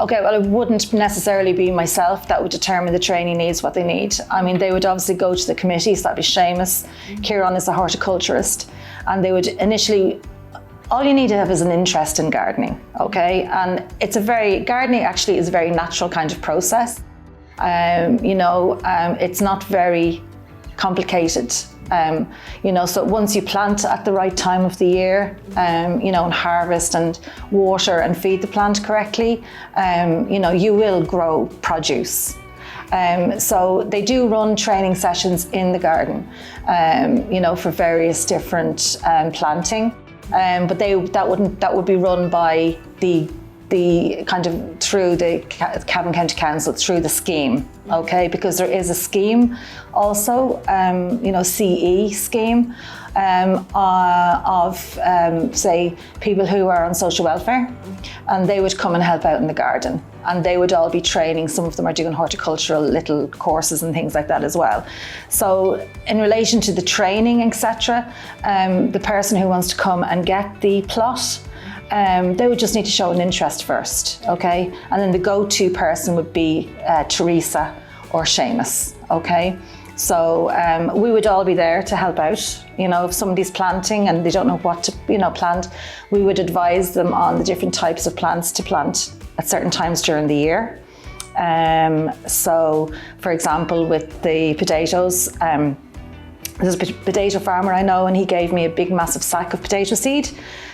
Okay, well, it wouldn't necessarily be myself that would determine the trainee needs what they need. I mean, they would obviously go to the committee, so that'd be Seamus. Kieran is a horticulturist, and they would initially, all you need to have is an interest in gardening, okay? And gardening actually is a very natural kind of process. It's not very complicated. So once you plant at the right time of the year, and harvest and water and feed the plant correctly, you will grow produce. So they do run training sessions in the garden, for various different planting, but that would be run by the kind of through the Cavan County Council, through the scheme, okay? Because there is a scheme also, CE scheme of say people who are on social welfare, and they would come and help out in the garden, and they would all be training. Some of them are doing horticultural little courses and things like that as well. So in relation to the training, etc., the person who wants to come and get the plot, they would just need to show an interest first, okay? And then the go-to person would be Teresa or Seamus, okay? So we would all be there to help out. If somebody's planting and they don't know what to plant, we would advise them on the different types of plants to plant at certain times during the year. So for example, with the potatoes, there's a potato farmer I know, and he gave me a big massive sack of potato seed.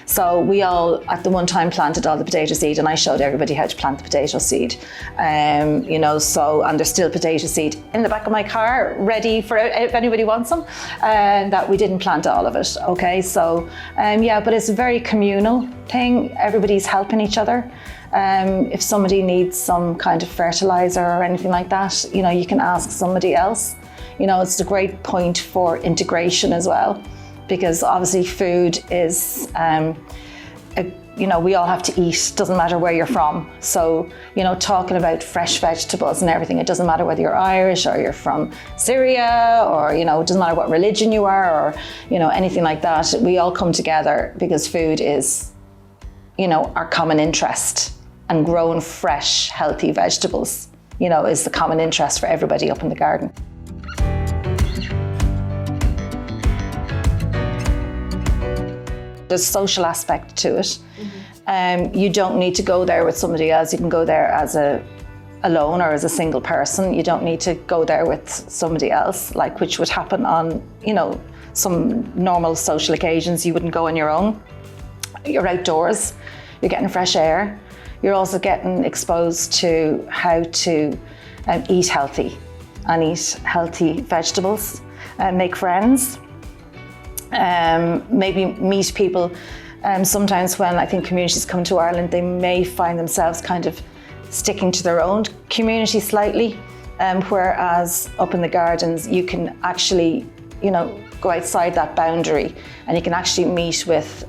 So we all at the one time planted all the potato seed, and I showed everybody how to plant the potato seed. And there's still potato seed in the back of my car ready for if anybody wants them, and that we didn't plant all of it, okay? So but it's a very communal thing. Everybody's helping each other. If somebody needs some kind of fertilizer or anything like that, you can ask somebody else. It's a great point for integration as well, because obviously food is, we all have to eat, doesn't matter where you're from. So, talking about fresh vegetables and everything, it doesn't matter whether you're Irish or you're from Syria, or, it doesn't matter what religion you are, or, anything like that. We all come together because food is, our common interest, and growing fresh, healthy vegetables, is the common interest for everybody up in the garden. There's a social aspect to it. You don't need to go there with somebody else. You can go there as alone or as a single person. You don't need to go there with somebody else, which would happen on, some normal social occasions. You wouldn't go on your own. You're outdoors, you're getting fresh air. You're also getting exposed to how to eat healthy and eat healthy vegetables, make friends. Maybe meet people. Sometimes when I think communities come to Ireland, they may find themselves kind of sticking to their own community slightly, whereas up in the gardens you can actually, go outside that boundary, and you can actually meet with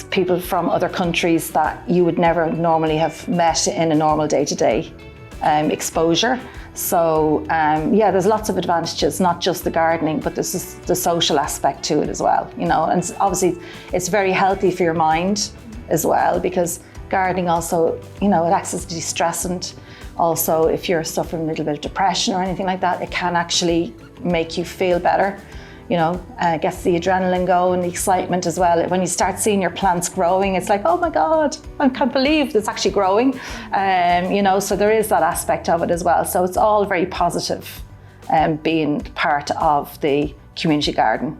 people from other countries that you would never normally have met in a normal day-to-day exposure. So there's lots of advantages, not just the gardening, but there's the social aspect to it as well, and obviously it's very healthy for your mind as well, because gardening also, it acts as a de-stressant. Also, if you're suffering a little bit of depression or anything like that, it can actually make you feel better. Gets the adrenaline going, the excitement as well. When you start seeing your plants growing, it's like, oh my God, I can't believe it's actually growing. So there is that aspect of it as well. So it's all very positive, being part of the community garden.